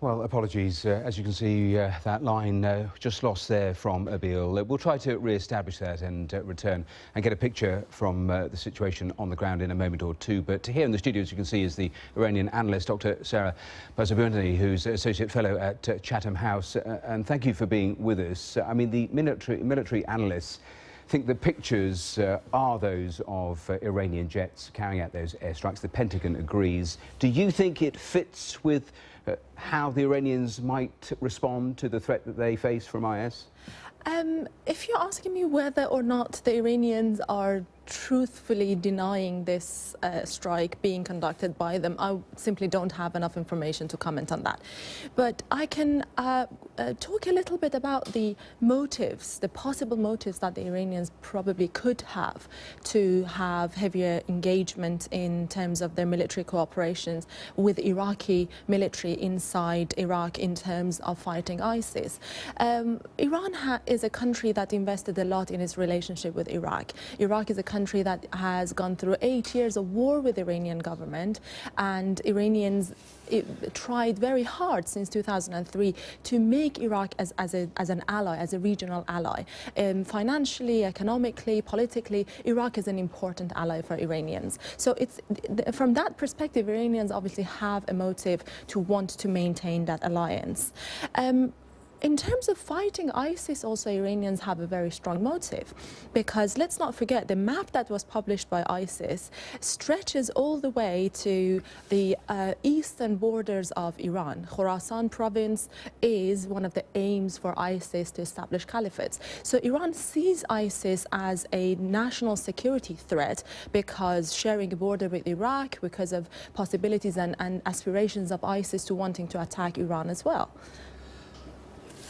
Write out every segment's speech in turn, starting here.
Well, apologies. As you can see, that line just lost there from Erbil. We'll try to re-establish that and return and get a picture from the situation on the ground in a moment or two. But here in the studio, as you can see, is the Iranian analyst, Dr. Sara Bazoobandi, who's Associate Fellow at Chatham House. And thank you for being with us. I mean, the military analysts think the pictures are those of Iranian jets carrying out those airstrikes. The Pentagon agrees. Do you think it fits with how the Iranians might respond to the threat that they face from IS? If you're asking me whether or not the Iranians are truthfully denying this strike being conducted by them, I simply don't have enough information to comment on that. But I can talk a little bit about the motives, the possible motives that the Iranians probably could have to have heavier engagement in terms of their military cooperations with Iraqi military inside Iraq in terms of fighting ISIS. Iran is a country that invested a lot in its relationship with Iraq. Iraq is a country that has gone through 8 years of war with the Iranian government, and Iranians tried very hard since 2003 to make Iraq as an ally, as a regional ally. Financially, economically, politically, Iraq is an important ally for Iranians. So from that perspective, Iranians obviously have a motive to want to maintain that alliance. In terms of fighting ISIS, also Iranians have a very strong motive, because let's not forget the map that was published by ISIS stretches all the way to the eastern borders of Iran. Khorasan province is one of the aims for ISIS to establish caliphates. So Iran sees ISIS as a national security threat because sharing a border with Iraq, because of possibilities and aspirations of ISIS to wanting to attack Iran as well.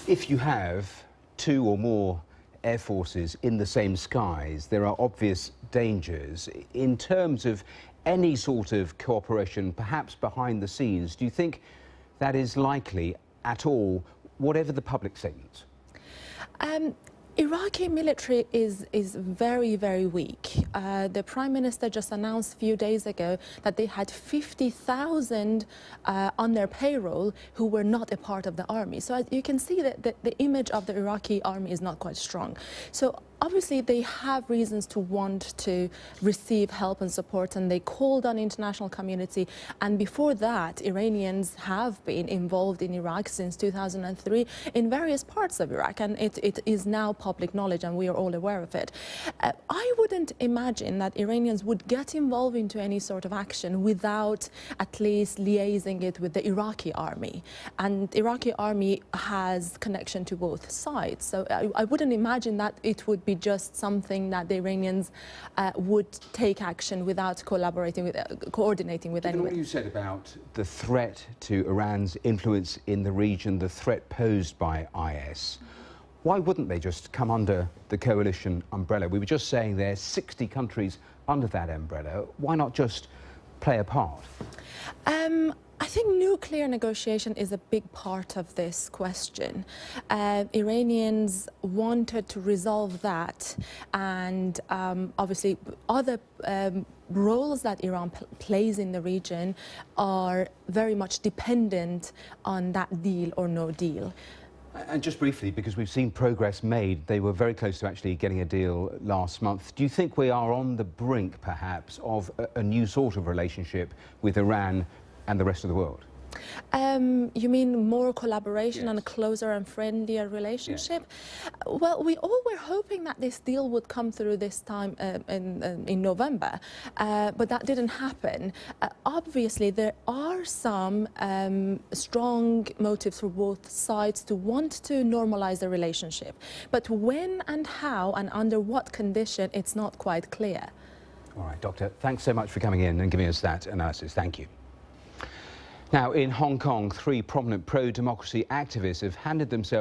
If you have two or more air forces in the same skies, there are obvious dangers. In terms of any sort of cooperation, perhaps behind the scenes, do you think that is likely at all, whatever the public statements? Iraqi military is very, very weak. The Prime Minister just announced a few days ago that they had 50,000 on their payroll who were not a part of the army. So as you can see that the image of the Iraqi army is not quite strong. So obviously they have reasons to want to receive help and support, and they called on the international community. And before that, Iranians have been involved in Iraq since 2003 in various parts of Iraq, and it is now public knowledge and we are all aware of it. I wouldn't imagine that Iranians would get involved into any sort of action without at least liaising it with the Iraqi army. And the Iraqi army has connection to both sides. So I wouldn't imagine that it would be just something that the Iranians would take action without coordinating with anyone. What you said about the threat to Iran's influence in the region, the threat posed by IS, why wouldn't they just come under the coalition umbrella? We were just saying there's 60 countries under that umbrella. Why not just play a part? I think nuclear negotiation is a big part of this question. Iranians wanted to resolve that, and obviously other roles that Iran plays in the region are very much dependent on that deal or no deal. And just briefly, because we've seen progress made, they were very close to actually getting a deal last month. Do you think we are on the brink, perhaps, of a new sort of relationship with Iran and the rest of the world? You mean more collaboration? Yes. And a closer and friendlier relationship? Yes. Well, we all were hoping that this deal would come through this time in November, but that didn't happen. Obviously, there are some strong motives for both sides to want to normalize the relationship. But when and how and under what condition, it's not quite clear. All right, Doctor, thanks so much for coming in and giving us that analysis. Thank you. Now, in Hong Kong, 3 prominent pro-democracy activists have handed themselves